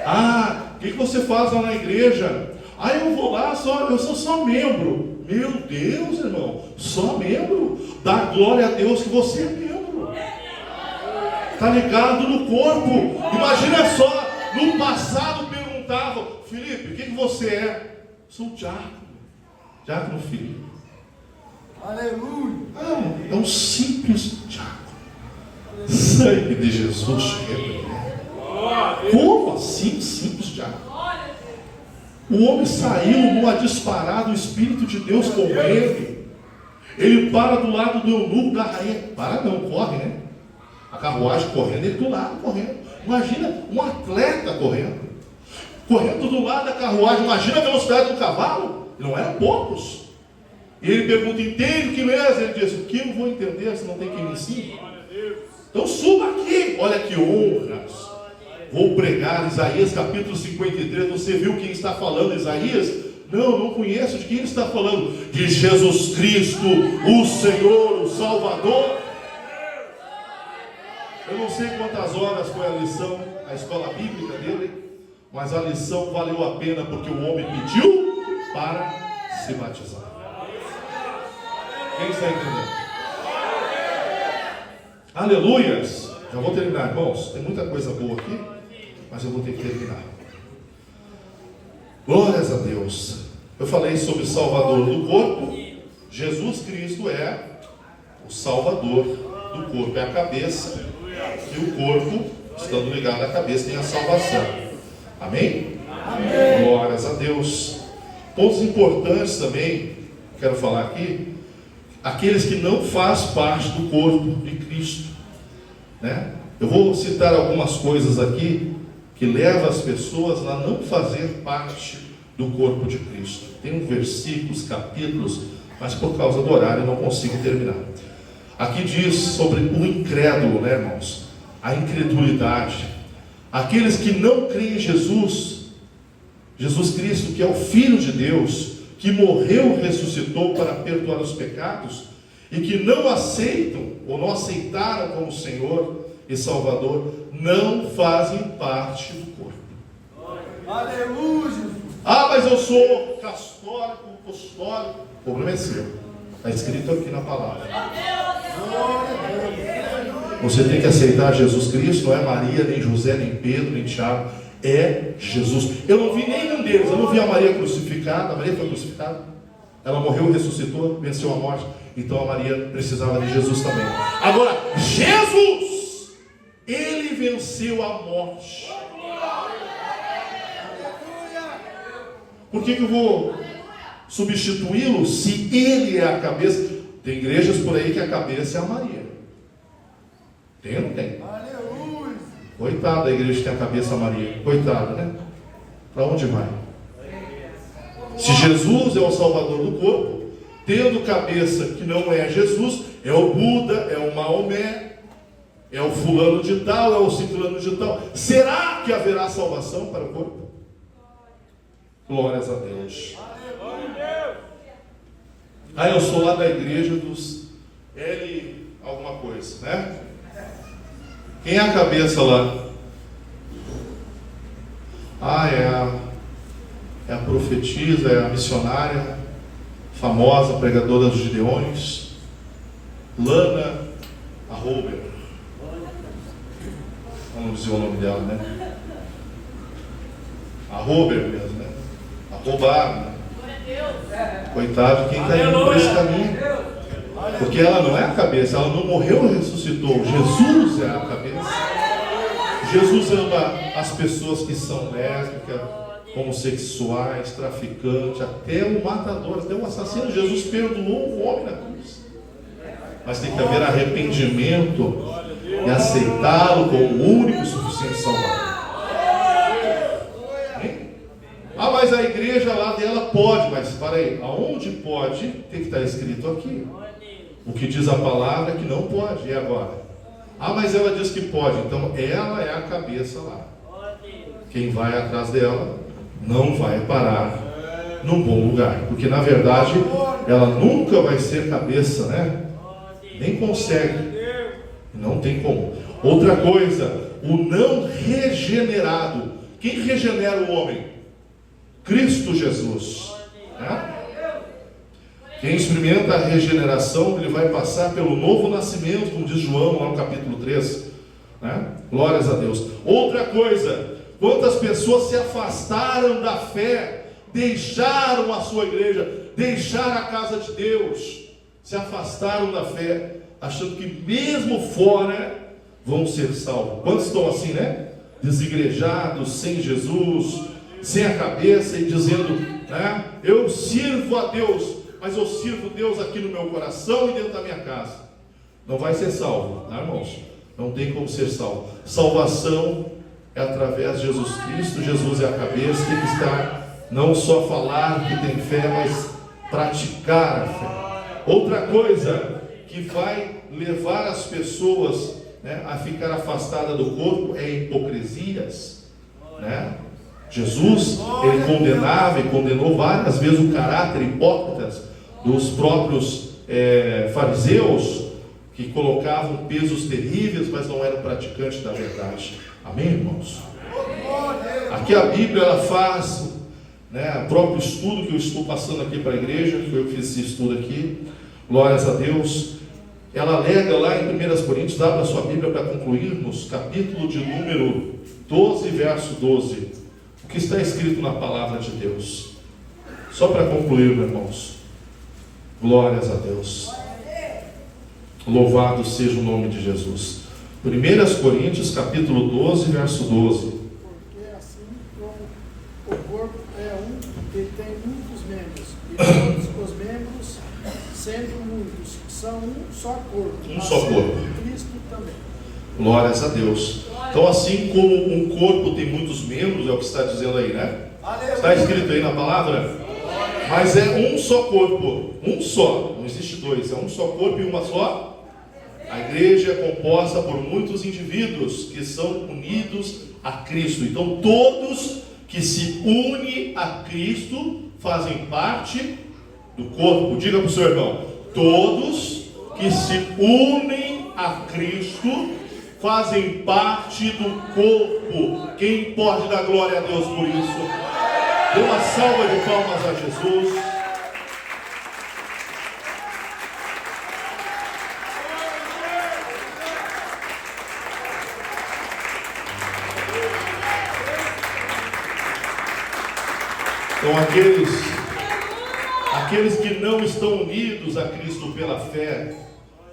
Ah, o que você faz lá na igreja? Ah, eu vou lá, eu sou só membro. Meu Deus, irmão, só membro? Dá glória a Deus que você é membro. Está ligado no corpo. Imagina só, no passado perguntavam: Felipe, o que você é? Sou diácono. Diácono Felipe. Aleluia. Não, é um simples diácono. Sangue de Jesus repreende. Como assim, simples diácono? O homem saiu numa disparada, o Espírito de Deus com ele. Ele para do lado do eunuco da rainha. Para não, corre, né? A carruagem correndo, ele do lado correndo. Imagina um atleta correndo. Correndo do lado da carruagem. Imagina a velocidade do cavalo. Não eram poucos. E ele pergunta: entende o que lês? Ele diz: o que eu vou entender se não tem quem me ensine? Então suba aqui. Olha que honras. Vou pregar Isaías capítulo 53. Você viu quem está falando, Isaías? Não conheço. De quem ele está falando? De Jesus Cristo, o Senhor, o Salvador. Eu não sei quantas horas foi a lição, a escola bíblica dele, mas a lição valeu a pena porque o homem pediu para se batizar. Quem está entendendo? Aleluias! Já vou terminar, irmãos. Tem muita coisa boa aqui, mas eu vou ter que terminar. Glórias a Deus. Eu falei sobre o Salvador do corpo. Jesus Cristo é o Salvador do corpo, é a cabeça. E o corpo, estando ligado à cabeça, tem a salvação. Amém? Amém. Glórias a Deus. Pontos importantes também, quero falar aqui. Aqueles que não fazem parte do corpo de Cristo, né? Eu vou citar algumas coisas aqui que levam as pessoas a não fazer parte do corpo de Cristo. Tem versículos, capítulos, mas por causa do horário eu não consigo terminar. Aqui diz sobre o incrédulo, né, irmãos? A incredulidade. Aqueles que não creem em Jesus Cristo, que é o Filho de Deus, que morreu e ressuscitou para perdoar os pecados, e que não aceitam, ou não aceitaram como Senhor e Salvador, não fazem parte do corpo. Aleluia. Ah, mas eu sou católico, apostólico. O problema é seu. Está escrito aqui na palavra. Você tem que aceitar Jesus Cristo, não é Maria, nem José, nem Pedro, nem Tiago. É Jesus. Eu não vi nenhum deles. Eu não vi a Maria crucificada. A Maria foi crucificada. Ela morreu, ressuscitou, venceu a morte. Então a Maria precisava de Jesus também. Agora, Jesus, ele venceu a morte. Por que eu vou substituí-lo se ele é a cabeça? Tem igrejas por aí que a cabeça é a Maria. Tem ou não tem? Coitada da igreja que tem a cabeça a Maria. Coitada, né? Para onde vai? Se Jesus é o Salvador do corpo, tendo cabeça que não é Jesus, é o Buda, é o Maomé, é o fulano de tal, é o ciclano de tal. Será que haverá salvação para o corpo? Glórias a Deus. Ah, eu sou lá da igreja dos L alguma coisa, né? Quem é a cabeça lá? Ah, é a profetisa, é a missionária famosa, pregadora dos Gideões, Lana Arrober. Vamos dizer o nome dela, né? Arrober mesmo, né? Arrobar, né? Coitado quem está indo por esse caminho. Porque ela não é a cabeça, ela não morreu e ressuscitou. Jesus é a cabeça. Jesus ama as pessoas que são lésbicas, homossexuais, traficantes, até o matador, até o assassino. Jesus perdoou o homem na cruz. Mas tem que haver arrependimento e aceitá-lo como o único e suficiente Salvador. Ah, mas a igreja lá dela pode. Mas para aí, aonde pode, tem que estar escrito aqui. O que diz a palavra é que não pode. E agora? Ah, mas ela diz que pode. Então ela é a cabeça lá. Quem vai atrás dela não vai parar num bom lugar, porque na verdade ela nunca vai ser cabeça, né? Nem consegue, não tem como. Outra coisa, o não regenerado. Quem regenera o homem? Cristo Jesus, né? Quem experimenta a regeneração, ele vai passar pelo novo nascimento, como diz João lá no capítulo 3, né? Glórias a Deus. Outra coisa, quantas pessoas se afastaram da fé, deixaram a sua igreja, deixaram a casa de Deus, se afastaram da fé, achando que mesmo fora vão ser salvos. Quantos estão assim, né? Desigrejados, sem Jesus, sem a cabeça e dizendo, né? Eu sirvo a Deus, mas eu sirvo Deus aqui no meu coração e dentro da minha casa. Não vai ser salvo, tá, irmãos? Não tem como ser salvo. Salvação é através de Jesus Cristo. Jesus é a cabeça, tem que estar, não só falar que tem fé, mas praticar a fé. Outra coisa que vai levar as pessoas, né, a ficar afastada do corpo é hipocrisias, né? Jesus, ele condenava e condenou várias vezes o caráter hipócritas dos próprios fariseus, que colocavam pesos terríveis, mas não eram praticantes da verdade. Amém, irmãos? Aqui a Bíblia, ela faz, né, o próprio estudo que eu estou passando aqui para a igreja, foi eu que fiz esse estudo aqui, glórias a Deus. Ela alega lá em 1 Coríntios, abra a sua Bíblia para concluirmos, capítulo de número 12, verso 12, o que está escrito na palavra de Deus. Só para concluir, meus irmãos, glórias a Deus, louvado seja o nome de Jesus. 1 Coríntios, capítulo 12, verso 12. Porque assim como o corpo é um e tem muitos membros, e todos os membros, sendo muitos, são um só corpo. Um só corpo. Cristo também. Glórias a Deus. Então, assim como um corpo tem muitos membros, é o que está dizendo aí, né? Está escrito aí na palavra? Mas é um só corpo, um só, não existe dois, é um só corpo e uma só. A igreja é composta por muitos indivíduos que são unidos a Cristo. Então, todos que se unem a Cristo fazem parte do corpo. Diga para o seu irmão: todos que se unem a Cristo fazem parte do corpo. Quem pode dar glória a Deus por isso? Dê uma salva de palmas a Jesus. Então aqueles que não estão unidos a Cristo pela fé,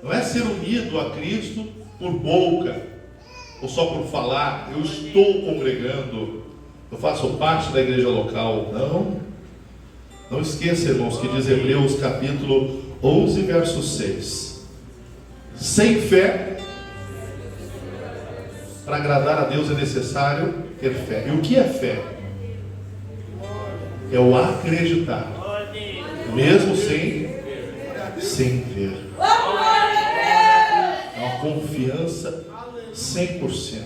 não é ser unido a Cristo por boca, ou só por falar, eu estou congregando, eu faço parte da igreja local. Não esqueça, irmãos, que diz Hebreus capítulo 11, verso 6. Sem fé, para agradar a Deus é necessário ter fé. E o que é fé? É o acreditar, mesmo sem ver. É uma confiança 100%.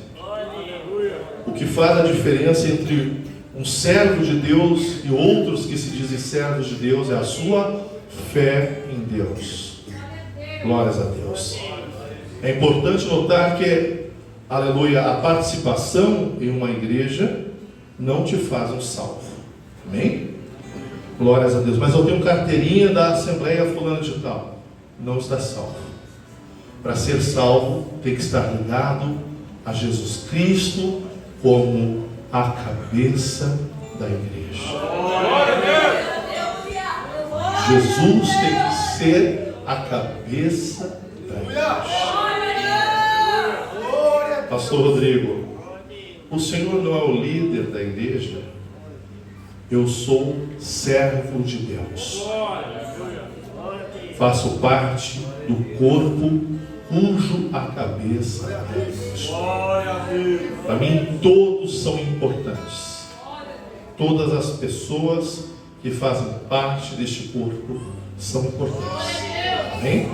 O que faz a diferença entre um servo de Deus e outros que se dizem servos de Deus é a sua fé em Deus. Glórias a Deus. É importante notar que, aleluia, a participação em uma igreja não te faz um salvo. Amém? Glórias a Deus. Mas eu tenho carteirinha da Assembleia Fulana de Tal. Não está salvo. Para ser salvo, tem que estar ligado a Jesus Cristo como a cabeça da igreja. Jesus tem que ser a cabeça da igreja. Pastor Rodrigo, o Senhor não é o líder da igreja. Eu sou servo de Deus. Faço parte do corpo cujo a cabeça é Cristo. Para mim, todos são importantes. Todas as pessoas que fazem parte deste corpo são importantes. Amém?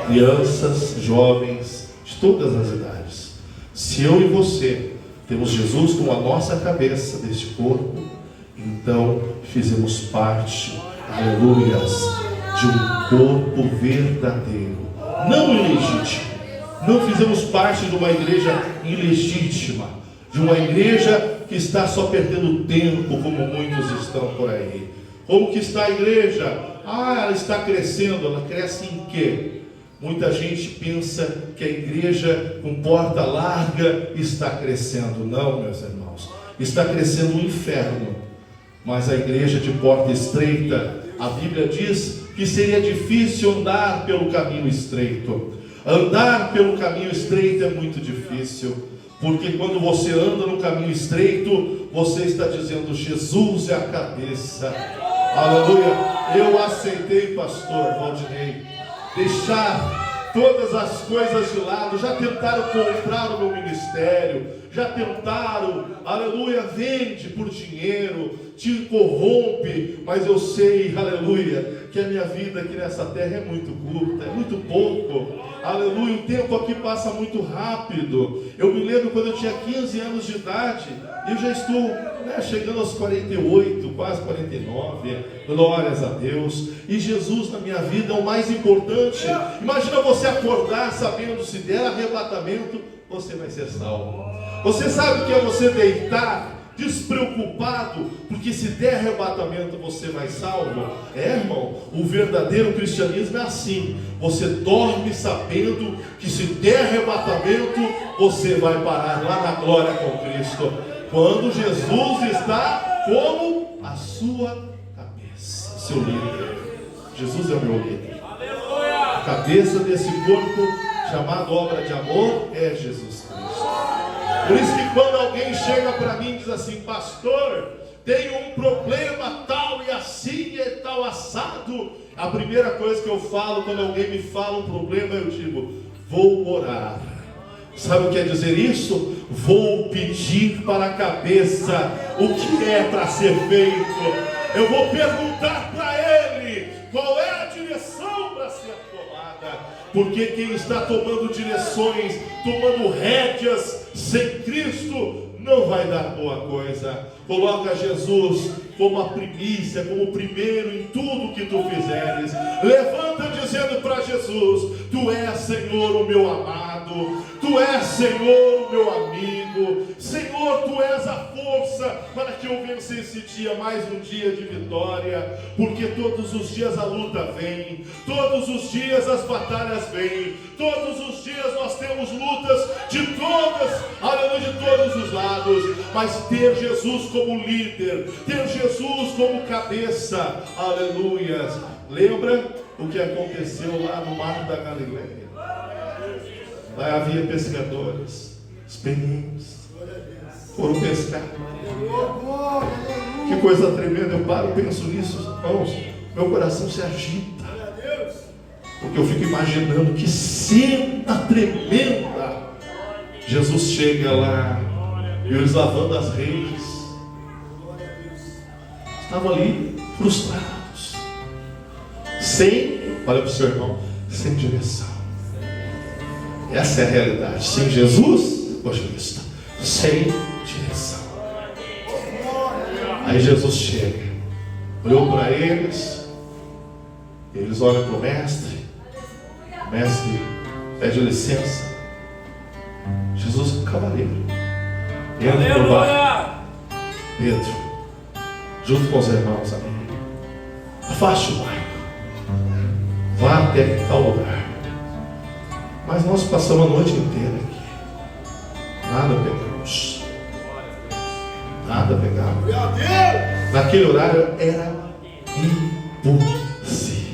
Crianças, jovens, de todas as idades. Se eu e você temos Jesus como a nossa cabeça deste corpo, então fizemos parte, aleluias, de um corpo verdadeiro, não ilegítimo. Não fizemos parte de uma igreja ilegítima, de uma igreja que está só perdendo tempo, como muitos estão por aí. Como que está a igreja? Ela está crescendo. Ela cresce em quê? Muita gente pensa que a igreja com porta larga está crescendo. Não, meus irmãos, está crescendo o inferno. Mas a igreja de porta estreita, a Bíblia diz que seria difícil andar pelo caminho estreito. Andar pelo caminho estreito é muito difícil, porque quando você anda no caminho estreito, você está dizendo: Jesus é a cabeça. Aleluia. Eu aceitei, pastor Valdinei, deixar todas as coisas de lado. Já tentaram comprar o meu ministério, já tentaram, aleluia, vende por dinheiro, te corrompe, mas eu sei, aleluia, que a minha vida aqui nessa terra é muito curta, é muito pouco, aleluia, o tempo aqui passa muito rápido. Eu me lembro quando eu tinha 15 anos de idade, eu já estou chegando aos 48, quase 49, glórias a Deus, e Jesus na minha vida é o mais importante. Imagina você acordar sabendo, se der arrebatamento, você vai ser salvo. Você sabe o que é você deitar despreocupado, porque se der arrebatamento você vai salvo? Irmão, o verdadeiro cristianismo é assim. Você dorme sabendo que se der arrebatamento você vai parar lá na glória com Cristo, quando Jesus está como a sua cabeça, seu líder. Jesus é o meu líder. A cabeça desse corpo chamado obra de amor é Jesus Cristo. Por isso que quando alguém chega para mim e diz assim: pastor, tenho um problema tal e assim e tal assado, a primeira coisa que eu falo quando alguém me fala um problema, eu digo: vou orar. Sabe o que quer dizer isso? Vou pedir para a cabeça o que é para ser feito. Eu vou perguntar para ele qual é a direção para ser tomada, porque quem está tomando direções, tomando rédeas sem Cristo, não vai dar boa coisa. Coloca Jesus como a primícia, como o primeiro em tudo que tu fizeres. Levanta dizendo para Jesus: tu és, Senhor, o meu amado, tu és, Senhor, o meu amigo, Senhor, tu és a força para que eu vença esse dia, mais um dia de vitória, porque todos os dias a luta vem, todos os dias as batalhas vêm, todos os dias nós temos lutas de todas, aleluia, de todos os lados, mas ter Jesus como líder, ter Jesus como cabeça, aleluia. Lembra o que aconteceu lá no mar da Galileia? Lá havia pescadores experientes, foram pescar. Que coisa tremenda. Eu paro e penso nisso, irmãos, meu coração se agita, porque eu fico imaginando que cena tremenda. Jesus chega lá e eles lavando as redes estavam ali frustrados, sem, olha para o seu irmão, sem direção. Essa é a realidade. Sem Jesus, poxa vista, sem direção. Aí Jesus chega, olhou para eles, eles olham para o mestre pede licença. Jesus, cavaleiro, entra no barco. Pedro, junto com os irmãos, amém, afaste o barco, vá até tal lugar. Mas nós passamos a noite inteira aqui, nada pegamos, nada pegamos. Naquele horário era impossível.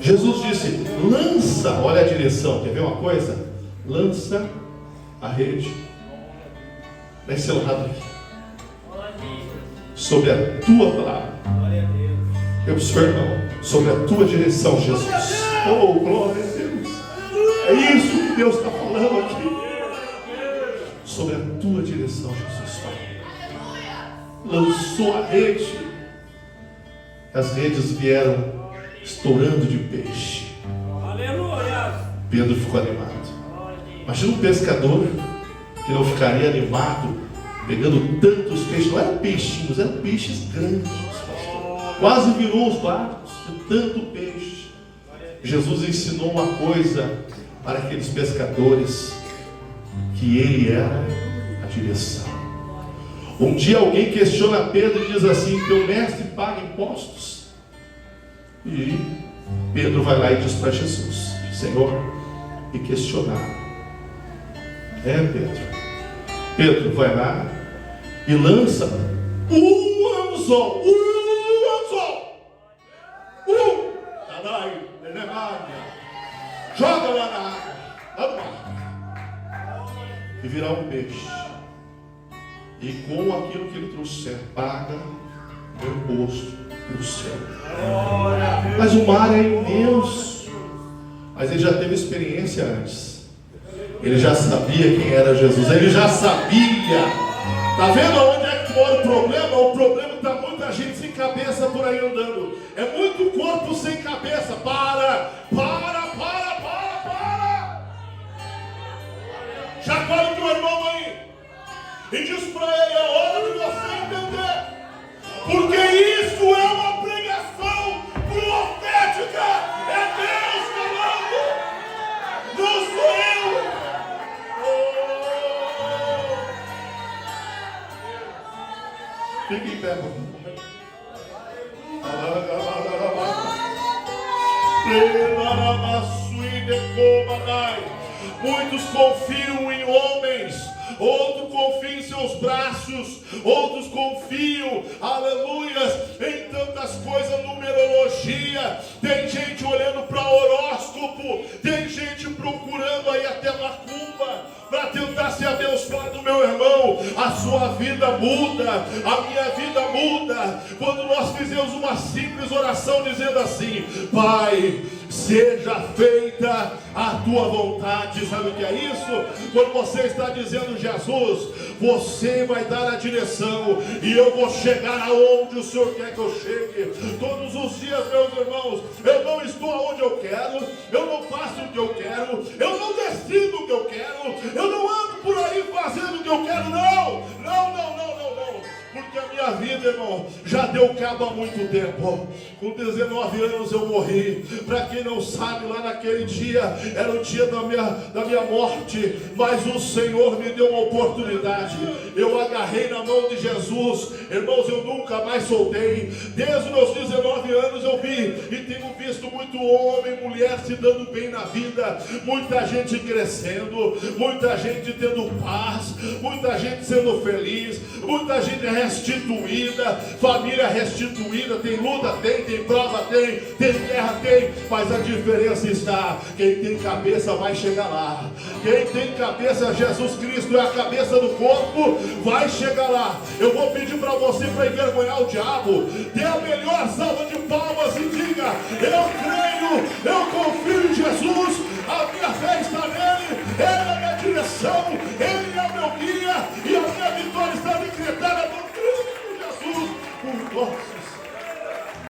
Jesus disse: lança, olha a direção, quer ver uma coisa? Lança a rede nesse lado aqui, sobre a tua palavra. Eu sou irmão, sobre a tua direção, Jesus. Oh, glória a Deus. É isso que Deus está falando aqui. Sobre a tua direção, Jesus. Lançou a rede. As redes vieram estourando de peixe. Pedro ficou animado. Imagina um pescador que não ficaria animado pegando tantos peixes, não eram peixinhos, eram peixes grandes, pastor. Quase virou os barcos de tanto peixe. Jesus ensinou uma coisa para aqueles pescadores, que ele era a direção. Um dia alguém questiona Pedro e diz assim: teu mestre paga impostos? E Pedro vai lá e diz para Jesus: Senhor, e questionar. Pedro vai lá e lança um anzol. Joga lá na água, lá no mar, e virar um peixe. E com aquilo que ele trouxer, paga o imposto do céu. Mas o mar é imenso. Mas ele já teve experiência antes. Ele já sabia quem era Jesus. Ele já sabia. Está vendo onde é que mora o problema? O problema está muita gente sem cabeça por aí andando. É muito corpo sem cabeça. Para. Chacoalhe o teu irmão aí e diz para ele: é hora de você entender, porque isso é uma pregação profética. É Deus falando, não sou eu. Fique em pé, muitos confiam em homens, outros confiam em seus braços, outros confiam, aleluias, em tantas coisas, numerologia. Tem gente olhando para horóscopo, tem gente procurando aí até macumba para tentar ser abençoado. Meu irmão, a sua vida muda, a minha vida muda quando nós fizemos uma simples oração dizendo assim: Pai, seja feita a tua vontade. Sabe o que é isso? Quando você está dizendo: Jesus, você vai dar a direção e eu vou chegar aonde o Senhor quer que eu chegue. Todos os dias, meus irmãos, eu não estou aonde eu quero, eu não faço o que eu quero, eu não decido o que eu quero, eu não ando por aí fazendo o que eu quero, não, porque a minha vida, irmão, já deu cabo há muito tempo. Com 19 anos eu morri. Para quem não sabe, lá naquele dia era o dia da minha morte, mas o Senhor me deu uma oportunidade. Eu agarrei na mão de Jesus, irmãos, eu nunca mais soltei. Desde os meus 19 anos eu vi e tenho visto muito homem e mulher se dando bem na vida, muita gente crescendo, muita gente tendo paz, muita gente sendo feliz, muita gente restituída, família restituída. Tem luta, tem prova, tem guerra, mas a diferença está: quem tem cabeça vai chegar lá. Quem tem cabeça, Jesus Cristo é a cabeça do corpo, vai chegar lá. Eu vou pedir para você, para envergonhar o diabo, dê a melhor salva de palmas e diga: eu creio, eu confio em Jesus, a minha fé está nele, ele é a minha direção, ele